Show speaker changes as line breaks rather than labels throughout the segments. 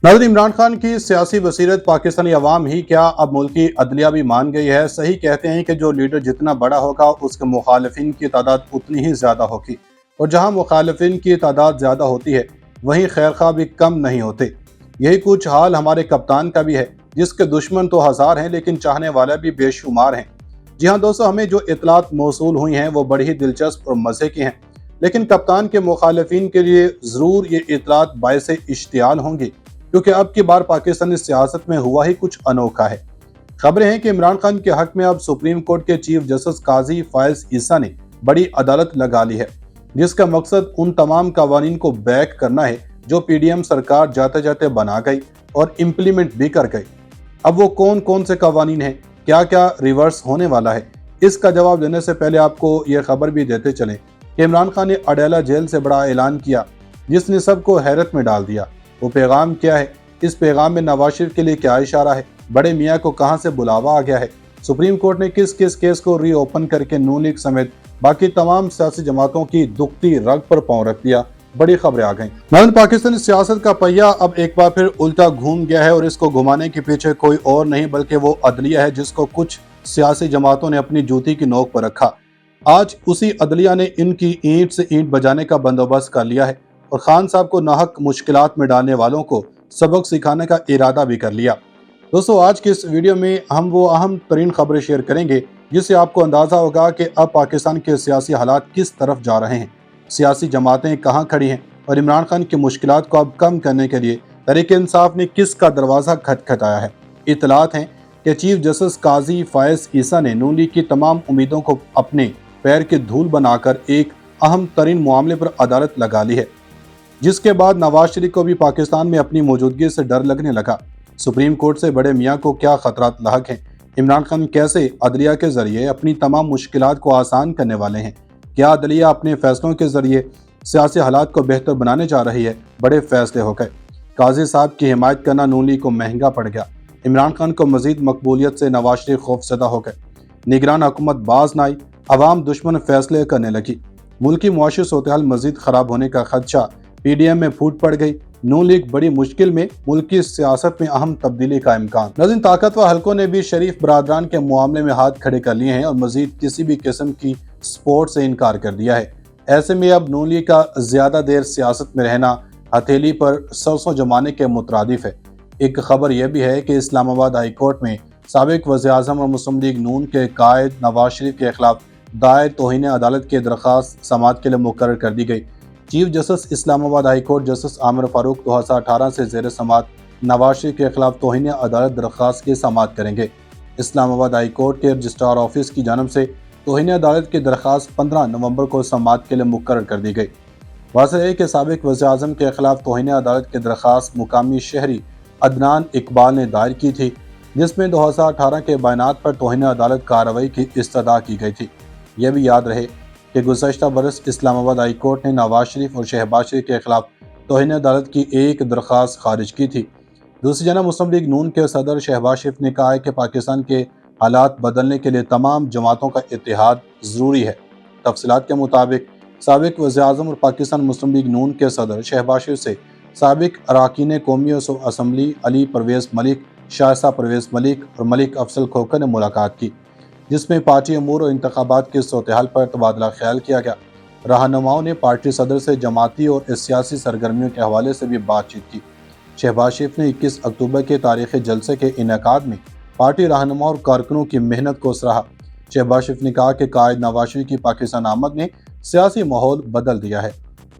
नाज़रीन, इमरान खान की सियासी बसीरत पाकिस्तानी अवाम ही क्या अब मुल्की अदलिया भी मान गई है। सही कहते हैं कि जो लीडर जितना बड़ा होगा उसके मुखालिफिन की तादाद उतनी ही ज़्यादा होगी, और जहाँ मुखालिफिन की तादाद ज़्यादा होती है वहीं खैरखा भी कम नहीं होते। यही कुछ हाल हमारे कप्तान का भी है, जिसके दुश्मन तो हज़ार हैं लेकिन चाहने वाले भी बेशुमार हैं। जी हाँ दोस्तों, हमें जो इतलात मौसूल हुई हैं वो बड़ी ही दिलचस्प और मज़े की हैं, लेकिन कप्तान के मुखालिफिन के लिए ज़रूर ये इतलात बायस इश्तियाल होंगी, क्योंकि अब की बार पाकिस्तानी सियासत में हुआ ही कुछ अनोखा है। खबरें हैं कि इमरान खान के हक में अब सुप्रीम कोर्ट के चीफ जस्टिस काजी फायज ईसा ने बड़ी अदालत लगा ली है, जिसका मकसद उन तमाम कवानीन को बैक करना है जो पीडीएम सरकार जाते जाते बना गई और इम्प्लीमेंट भी कर गई। अब वो कौन कौन से कवानीन हैं, क्या क्या रिवर्स होने वाला है, इसका जवाब देने से पहले आपको ये खबर भी देते चलें कि इमरान खान ने अडेला जेल से बड़ा ऐलान किया, जिसने सबको हैरत में डाल दिया। वो पैगाम क्या है, इस पैगाम में नवाज शरीफ के लिए क्या इशारा है, बड़े मियाँ को कहां से बुलावा आ गया है, सुप्रीम कोर्ट ने किस किस केस को रीओपन करके नून लीग समेत बाकी तमाम सियासी जमातों की दुखती रग पर पांव रख दिया। बड़ी खबरें आ गई। नाज़रीन, पाकिस्तानी सियासत का पहिया अब एक बार फिर उल्टा घूम गया है, और इसको घुमाने के पीछे कोई और नहीं बल्कि वो अदलिया है, जिसको कुछ सियासी जमातों ने अपनी जूती की नोक पर रखा। आज उसी अदलिया ने इनकी ईंट से ईंट बजाने का बंदोबस्त कर लिया है और खान साहब को नाहक मुश्किलात में डालने वालों को सबक सिखाने का इरादा भी कर लिया। दोस्तों, आज की इस वीडियो में हम वो अहम तरीन खबरें शेयर करेंगे जिससे आपको अंदाज़ा होगा कि अब पाकिस्तान के सियासी हालात किस तरफ जा रहे हैं, सियासी जमातें कहां खड़ी हैं, और इमरान खान की मुश्किलात को अब कम करने के लिए तहरीक इंसाफ ने किसका दरवाज़ा खटखटाया है। इतलात हैं कि चीफ जस्टिस काजी फायज ईसा ने नून लीग की तमाम उम्मीदों को अपने पैर की धूल बनाकर एक अहम तरीन मामले पर अदालत लगा ली है, जिसके बाद नवाज शरीफ को भी पाकिस्तान में अपनी मौजूदगी से डर लगने लगा। सुप्रीम कोर्ट से बड़े मियाँ को क्या खतरात लाहक हैं, इमरान खान कैसे अदलिया के जरिए अपनी तमाम मुश्किलात को आसान करने वाले हैं, क्या अदलिया अपने फैसलों के जरिए सियासी हालात को बेहतर बनाने जा रही है, बड़े फैसले हो गए। काजी साहब की हिमायत करना नून लीग को महंगा पड़ गया। इमरान खान को मजीद मकबूलियत से नवाज शरीफ खौफजदा हो गए। निगरान हुकूमत बाज न आई, अवाम दुश्मन फैसले करने लगी। मुल्की मुआशी सूरत-ए-हाल मजीद खराब होने का खदशा पीडीएम में फूट पड़ गई। नून लीग बड़ी मुश्किल में, मुल्की सियासत में अहम तब्दीली का इम्कान। नाज़रीन, ताकतवर हलकों ने भी शरीफ बरादरान के मामले में हाथ खड़े कर लिए हैं और मजीद किसी भी किस्म की सपोर्ट से इनकार कर दिया है। ऐसे में अब नून लीग का ज्यादा देर सियासत में रहना हथेली पर सरसों जमाने के मुतरादिफ है। एक खबर यह भी है कि इस्लामाबाद हाई कोर्ट में साबिक वज़ीर-ए-आज़म और मुस्लिम लीग नून के कायद नवाज शरीफ के खिलाफ दायर तौहीन अदालत की दरख्वास्त समाअत के लिए मुकर्रर कर दी गई। Chief justice Islamabad high court justice Aamir Farooq 2018 से ज़ेर समाअत नवाज शरीफ के खिलाफ तौहीन अदालत दरख्वास्त की समाअत करेंगे। इस्लामाबाद हाई कोर्ट के रजिस्ट्रार ऑफिस की जानब से तौहीन अदालत की दरख्वास्त 15 नवंबर को समाअत के लिए मुकर्रर कर दी गई। वाज़ेह है कि साबिक वज़ीर-ए-आज़म के खिलाफ तौहीन अदालत की दरख्वास्त मुकामी शहरी अदनान इकबाल ने दायर की थी, जिसमें 2018 के बयानात पर तौहीन अदालत कार्रवाई की इस्तदा की गई थी। यह भी याद रहे कि गुज़श्ता बरस इस्लामाबाद हाई कोर्ट ने नवाज शरीफ और शहबाज शरीफ के खिलाफ तौहीन अदालत की एक दरख्वास्त खारिज की थी। दूसरी जानब मुस्लिम लीग नून के सदर शहबाज शरीफ ने कहा है कि पाकिस्तान के हालात बदलने के लिए तमाम जमातों का इत्तेहाद ज़रूरी है। तफसीलात के मुताबिक साबिक वज़ीर-ए-आज़म और पाकिस्तान मुस्लिम लीग नून के सदर शहबाज शरीफ से साबिक अरकान कौमी असम्बली अली परवेज़ मलिक, शाइस्ता परवेज़ मलिक और मलिक अफसल खोखर ने मुलाकात की, जिसमें पार्टी अमूर और इंतखाबात की सूरत-ए-हाल पर तबादला ख्याल किया गया। रहनुमाओं ने पार्टी सदर से जमाती और सियासी सरगर्मियों के हवाले से भी बातचीत की। शहबाज शरीफ ने 21 अक्टूबर के तारीखी जलसे के इनेकाद में पार्टी रहनुमा और कारकुनों की मेहनत को सराहा। शहबाज शरीफ ने कहा कि कायद नवाज शरीफ की पाकिस्तान आमद ने सियासी माहौल बदल दिया है।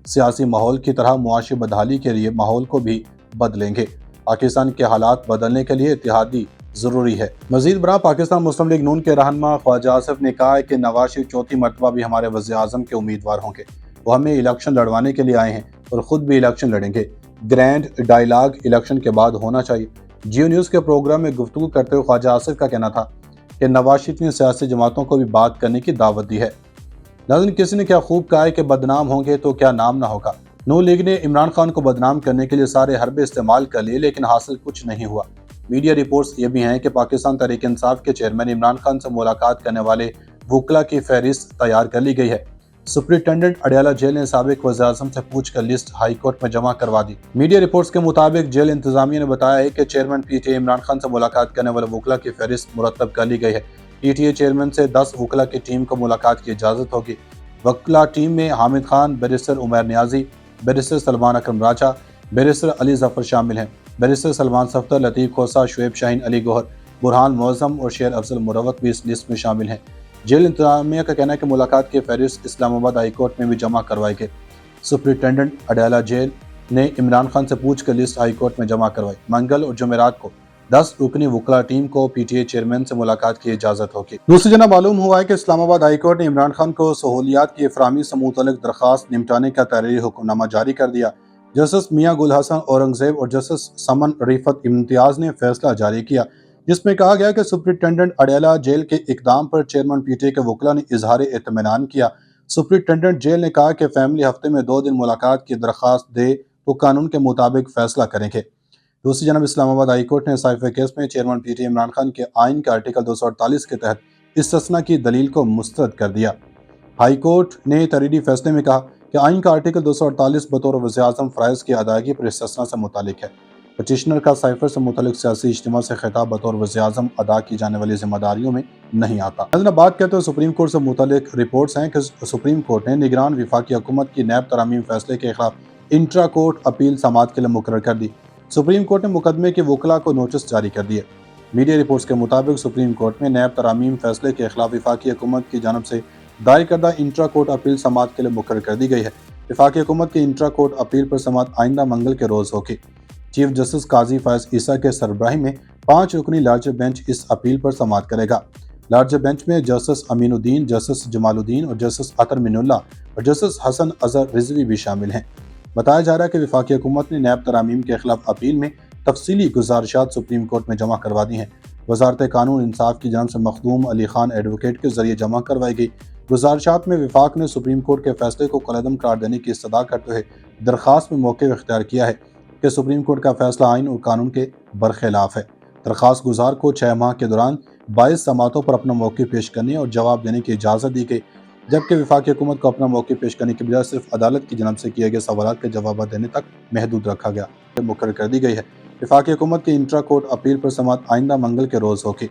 सियासी माहौल की तरह मुआशी बदहाली के लिए माहौल को भी बदलेंगे। पाकिस्तान के हालात बदलने के लिए इत्तेहादी ज़रूरी है। मजीद बरा पाकिस्तान मुस्लिम लीग नून के रहनुमा ख्वाजा आसिफ ने कहा है कि नवाज शरीफ चौथी मरतबा भी हमारे वज़ीर-ए-आज़म के उम्मीदवार होंगे। वो हमें इलेक्शन लड़वाने के लिए आए हैं और ख़ुद भी इलेक्शन लड़ेंगे। ग्रैंड डायलॉग इलेक्शन के बाद होना चाहिए। जियो न्यूज़ के प्रोग्राम में गुफ्तगू करते हुए ख्वाजा आसिफ का कहना था कि नवाज शरीफ ने सियासी जमातों को भी बात करने की दावत दी है। नाज़रीन, किसी ने क्या खूब कहा है कि बदनाम होंगे तो क्या नाम ना होगा। नून लीग ने इमरान खान को बदनाम करने के लिए सारे हरबे इस्तेमाल कर लिए, लेकिन हासिल कुछ नहीं हुआ। मीडिया रिपोर्ट्स ये भी हैं कि पाकिस्तान तहरीक इंसाफ के चेयरमैन इमरान खान से मुलाकात करने वाले वकला की फहरिस्त तैयार कर ली गई है। सुप्रिंटेंडेंट अडयाला जेल ने साबिक वज़ीर-ए-आज़म से पूछ कर लिस्ट हाई कोर्ट में जमा करवा दी। मीडिया रिपोर्ट्स के मुताबिक जेल इंतजामिया ने बताया है कि चेयरमैन पीटीए इमरान खान से मुलाकात करने वाले वकला की फहरिस्त मुरतब कर ली गई है। पीटीए चेयरमैन से 10 वकला की टीम को मुलाकात की इजाज़त होगी। वकला टीम में हामिद खान, बैरिस्टर उमर नियाजी, बैरिस्टर सलमान अकरम राजा, बैरिस्टर अली जफर शामिल हैं। बैरिस्टर सलमान सफ्तर, लतीफ़ खोसा, शुएब शाहीन, अली गौहर, बुरहान मुअज़्ज़म और शेर अफजल मुरवत भी इस लिस्ट में शामिल हैं। जेल इंतजामिया का कहना है कि मुलाकात की फहरिस्त इस्लामाबाद हाई कोर्ट में भी जमा करवाई गई। सुप्रिंटेंडेंट अडयाला जेल ने इमरान खान से पूछ कर लिस्ट हाई कोर्ट में जमा करवाई। मंगल और जुमेरात को 10 रुकनी वकला टीम को पीटीए चेयरमैन से मुलाकात की इजाजत होगी। दूसरी जगह मालूम हुआ है कि इस्लामाबाद हाई कोर्ट ने इमरान खान को सहूलियात की फराहमी से मुतल्लिक दरख्वास्त निपटाने का तहरीरी हुक्मनामा जारी कर दिया। जस्टिस मियां गुल हसन औरंगजेब और जस्टिस समन रिफत इम्तियाज ने फैसला जारी किया, जिसमें कहा गया कि सुप्रिंटेंडेंट अडयाला जेल के इकदाम पर चेयरमैन पीटीए के वकला ने इजहार इत्मीनान किया। सुप्रिंटेंडेंट जेल ने कहा कि फैमिली हफ्ते में 2 दिन मुलाकात की दरख्वास्त दे तो कानून के मुताबिक फैसला करेंगे। दूसरी जानब इस्लामाबाद हाई कोर्ट ने साइफर केस में चेयरमैन पीटीए इमरान खान के आइन के आर्टिकल 248 के तहत इस्तिस्ना की दलील को मुस्तरद कर दिया। हाई कोर्ट ने तहरीरी फैसले में कहा कि आइन का आर्टिकल 248 बतौर वज़ीर-ए-आज़म फ़राइज़ की अदायगी पर इस्तिस्ना से मुतालिक है। पटिशनर का साइफर से मुतालिक सियासी इज्तिमा से खिताब बतौर वज़ीर-ए-आज़म अदा की जाने वाली जिम्मेदारियों में नहीं आता। नाज़रीन, बात करते हैं सुप्रीम कोर्ट से मुतालिक रिपोर्ट्स हैं कि सुप्रीम कोर्ट ने निगरान वफाकी हुकूमत की नैब तरामीम फैसले के खिलाफ इंट्रा कोर्ट अपील समाअत के लिए मुकर्रर कर दी। सुप्रीम कोर्ट ने मुकदमे के वकला को नोटिस जारी कर दिए। मीडिया रिपोर्ट्स के मुताबिक सुप्रीम कोर्ट में नैब तरामीम फैसले के खिलाफ वफाकी हुकूमत की जानब से दायर करदा इंट्रा कोर्ट अपील समाअत के लिए मुकर्रर कर दी गई है। वफाकी हुकूमत की इंट्रा कोर्ट अपील पर समाअत आइंदा मंगल के रोज़ होगी। चीफ जस्टिस काजी फैज ईसा के सरबराही में 5 रुकनी लार्जर बेंच इस अपील पर समाअत करेगा। लार्जर बेंच में जस्टिस अमीनुद्दीन, जस्टिस जमालुद्दीन और जस्टिस अतर मिनुल्ला और जस्टिस हसन अजहर रिजवी भी शामिल हैं। बताया जा रहा है कि वफाकी हुकूमत ने नैब तरामीम के खिलाफ अपील में तफसीली गुजारिशात सुप्रीम कोर्ट में जमा करवा दी हैं। वजारत कानून इंसाफ की जानब से मखदूम अली खान एडवोकेट के जरिए जमा करवाई गई गुजारिशात में वफाक ने सुप्रीम कोर्ट के फैसले को कलअदम करार देने की इस्तदा करते हुए दरख्वास्त में मौक़िफ़ इख्तियार किया है कि सुप्रीम कोर्ट का फैसला आइन और कानून के बरखिलाफ है। दरख्वास्त गुजार को 6 माह के दौरान 22 समातों पर अपना मौक़िफ़ पेश करने और जवाब देने की इजाज़त दी गई, जबकि वफाकी हुकूमत को अपना मौक़िफ़ पेश करने के बजाय सिर्फ अदालत की जानब से किए गए सवाल के जवाब देने तक महदूद रखा गया मुकर्रर कर दी गई है। वफाकी हुकूमत की इंट्रा कोर्ट अपील पर समाअत आइंदा मंगल के रोज़ होगी।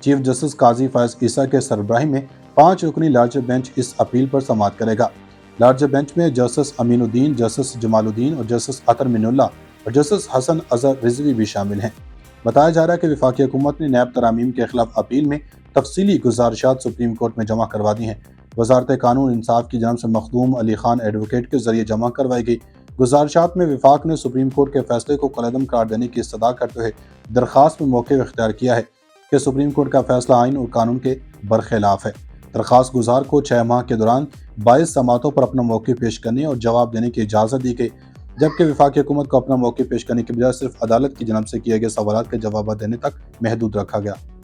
चीफ जस्टिस काजी फैज ईसा के सरबराही में 5 रुकनी लार्जर बेंच इस अपील पर समाअत करेगा। लार्जर बेंच में जस्टिस अमीनुद्दीन, जस्टिस जमालुद्दीन और जस्टिस अतर मिनुल्ला और जस्टिस हसन अजहर रिजवी भी शामिल हैं। बताया जा रहा है कि वफाकी हुकूमत ने नैब तरामीम के खिलाफ अपील में तफसीली गुजारिशात सुप्रीम कोर्ट में जमा करवा दी हैं। वजारत कानून इंसाफ की जानब से मखदूम अली खान एडवोकेट के जरिए जमा करवाई गई गुजारिशात में वफाक ने सुप्रीम कोर्ट के फैसले को कलअदम करार देने की इस्तदा करते हुए दरख्वास्त में मौक़िफ़ इख्तियार किया है कि सुप्रीम कोर्ट का फैसला आइन और कानून के बरखिलाफ है। दरख्वास्त गुजार को 6 माह के दौरान 22 समातों पर अपना मौक़िफ़ पेश करने और जवाब देने की इजाज़त दी गई, जबकि वफाकी हुकूमत को अपना मौक़िफ़ पेश करने के बजाय सिर्फ अदालत की जानब से किए गए सवाल के जवाब देने तक महदूद रखा गया।